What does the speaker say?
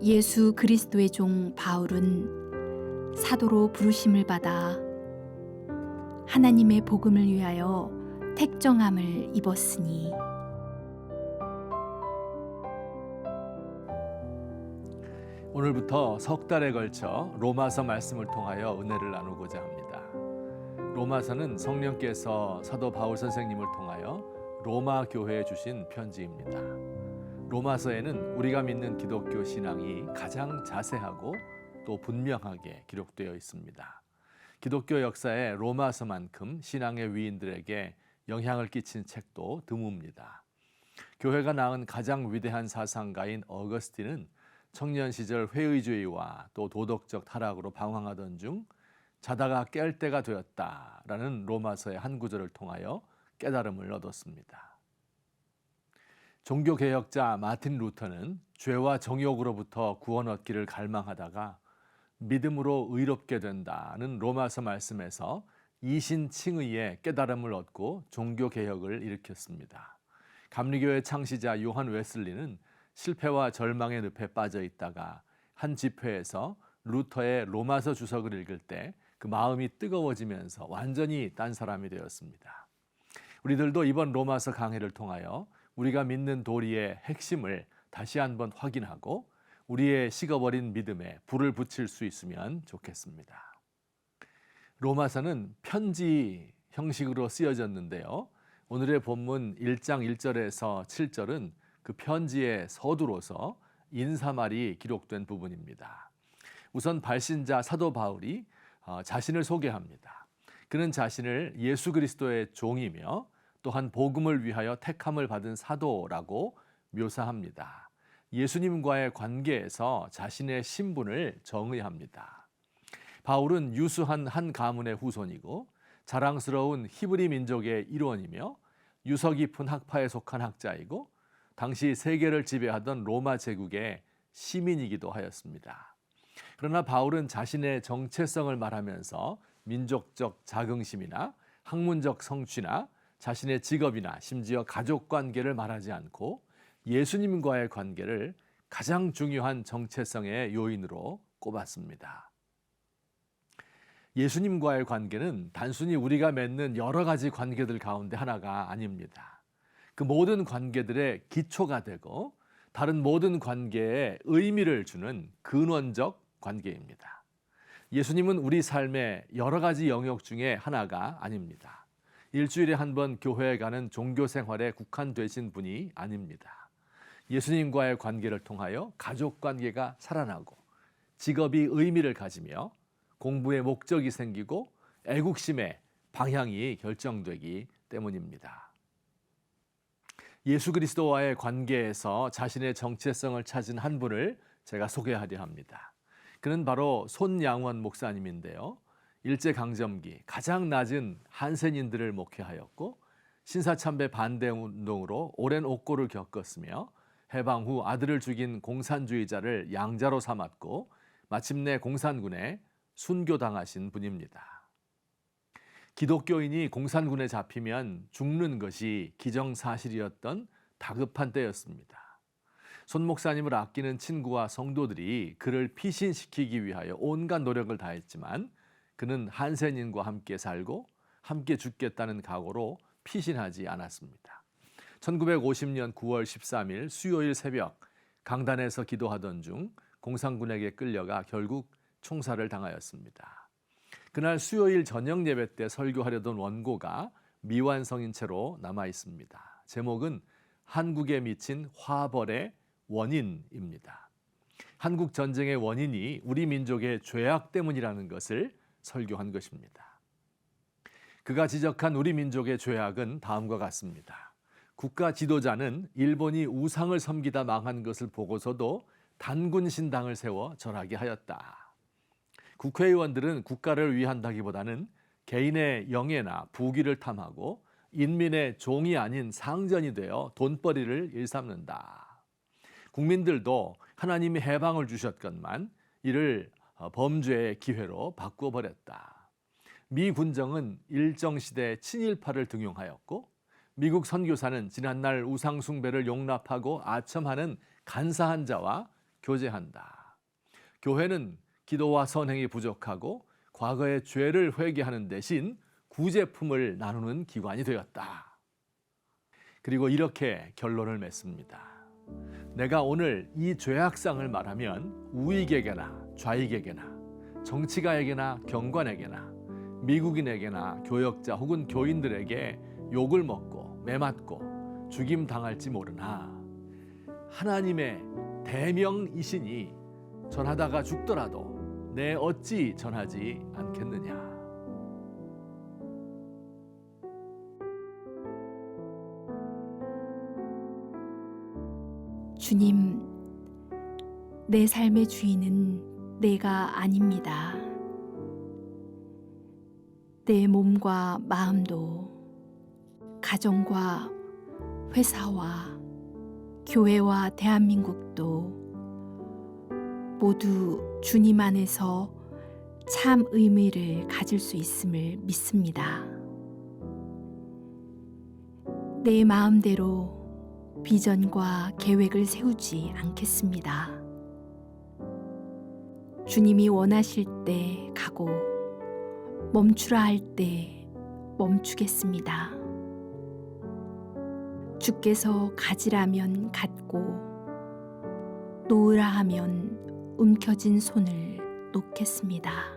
예수 그리스도의 종 바울은 사도로 부르심을 받아 하나님의 복음을 위하여 택정함을 입었으니 오늘부터 석 달에 걸쳐 로마서 말씀을 통하여 은혜를 나누고자 합니다. 로마서는 성령께서 사도 바울 선생님을 통하여 로마 교회에 주신 편지입니다. 로마서에는 우리가 믿는 기독교 신앙이 가장 자세하고 또 분명하게 기록되어 있습니다. 기독교 역사에 로마서만큼 신앙의 위인들에게 영향을 끼친 책도 드뭅니다. 교회가 낳은 가장 위대한 사상가인 어거스틴은 청년 시절 회의주의와 또 도덕적 타락으로 방황하던 중 자다가 깰 때가 되었다라는 로마서의 한 구절을 통하여 깨달음을 얻었습니다. 종교개혁자 마틴 루터는 죄와 정욕으로부터 구원 얻기를 갈망하다가 믿음으로 의롭게 된다는 로마서 말씀에서 이신칭의의 깨달음을 얻고 종교개혁을 일으켰습니다. 감리교의 창시자 요한 웨슬리는 실패와 절망의 늪에 빠져 있다가 한 집회에서 루터의 로마서 주석을 읽을 때 그 마음이 뜨거워지면서 완전히 딴 사람이 되었습니다. 우리들도 이번 로마서 강해를 통하여 우리가 믿는 도리의 핵심을 다시 한번 확인하고 우리의 식어버린 믿음에 불을 붙일 수 있으면 좋겠습니다. 로마서는 편지 형식으로 쓰여졌는데요. 오늘의 본문 1장 1절에서 7절은 그 편지의 서두로서 인사말이 기록된 부분입니다. 우선 발신자 사도 바울이 자신을 소개합니다. 그는 자신을 예수 그리스도의 종이며 또한 복음을 위하여 택함을 받은 사도라고 묘사합니다. 예수님과의 관계에서 자신의 신분을 정의합니다. 바울은 유수한 한 가문의 후손이고 자랑스러운 히브리 민족의 일원이며 유서 깊은 학파에 속한 학자이고 당시 세계를 지배하던 로마 제국의 시민이기도 하였습니다. 그러나 바울은 자신의 정체성을 말하면서 민족적 자긍심이나 학문적 성취나 자신의 직업이나 심지어 가족 관계를 말하지 않고 예수님과의 관계를 가장 중요한 정체성의 요인으로 꼽았습니다. 예수님과의 관계는 단순히 우리가 맺는 여러 가지 관계들 가운데 하나가 아닙니다. 그 모든 관계들의 기초가 되고 다른 모든 관계에 의미를 주는 근원적 관계입니다. 예수님은 우리 삶의 여러 가지 영역 중에 하나가 아닙니다. 일주일에 한 번 교회에 가는 종교 생활에 국한되신 분이 아닙니다. 예수님과의 관계를 통하여 가족 관계가 살아나고 직업이 의미를 가지며 공부의 목적이 생기고 애국심의 방향이 결정되기 때문입니다. 예수 그리스도와의 관계에서 자신의 정체성을 찾은 한 분을 제가 소개하려 합니다. 그는 바로 손양원 목사님인데요. 일제강점기 가장 낮은 한센인들을 목회하였고 신사참배 반대 운동으로 오랜 옥고를 겪었으며 해방 후 아들을 죽인 공산주의자를 양자로 삼았고 마침내 공산군에 순교당하신 분입니다. 기독교인이 공산군에 잡히면 죽는 것이 기정사실이었던 다급한 때였습니다. 손 목사님을 아끼는 친구와 성도들이 그를 피신시키기 위하여 온갖 노력을 다했지만 그는 한센인과 함께 살고 함께 죽겠다는 각오로 피신하지 않았습니다. 1950년 9월 13일 수요일 새벽 강단에서 기도하던 중 공산군에게 끌려가 결국 총살을 당하였습니다. 그날 수요일 저녁 예배 때 설교하려던 원고가 미완성인 채로 남아 있습니다. 제목은 한국에 미친 화벌의 원인입니다. 한국 전쟁의 원인이 우리 민족의 죄악 때문이라는 것을 설교한 것입니다. 그가 지적한 우리 민족의 죄악은 다음과 같습니다. 국가 지도자는 일본이 우상을 섬기다 망한 것을 보고서도 단군 신당을 세워 절하게 하였다. 국회의원들은 국가를 위한다기보다는 개인의 영예나 부귀를 탐하고 인민의 종이 아닌 상전이 되어 돈벌이를 일삼는다. 국민들도 하나님이 해방을 주셨건만 이를 범죄의 기회로 바꾸어버렸다. 미 군정은 일정시대 친일파를 등용하였고 미국 선교사는 지난날 우상 숭배를 용납하고 아첨하는 간사한 자와 교제한다. 교회는 기도와 선행이 부족하고 과거의 죄를 회개하는 대신 구제품을 나누는 기관이 되었다. 그리고 이렇게 결론을 맺습니다. 내가 오늘 이 죄악상을 말하면 우익에게나 좌익에게나 정치가에게나 경관에게나 미국인에게나 교역자 혹은 교인들에게 욕을 먹고 매맞고 죽임 당할지 모르나 하나님의 대명이시니 전하다가 죽더라도 내 어찌 전하지 않겠느냐. 주님, 내 삶의 주인은 내가 아닙니다. 내 몸과 마음도, 가정과 회사와 교회와 대한민국도 모두 주님 안에서 참 의미를 가질 수 있음을 믿습니다. 내 마음대로 비전과 계획을 세우지 않겠습니다. 주님이 원하실 때 가고 멈추라 할 때 멈추겠습니다. 주께서 가지라면 갖고 놓으라 하면 움켜진 손을 놓겠습니다.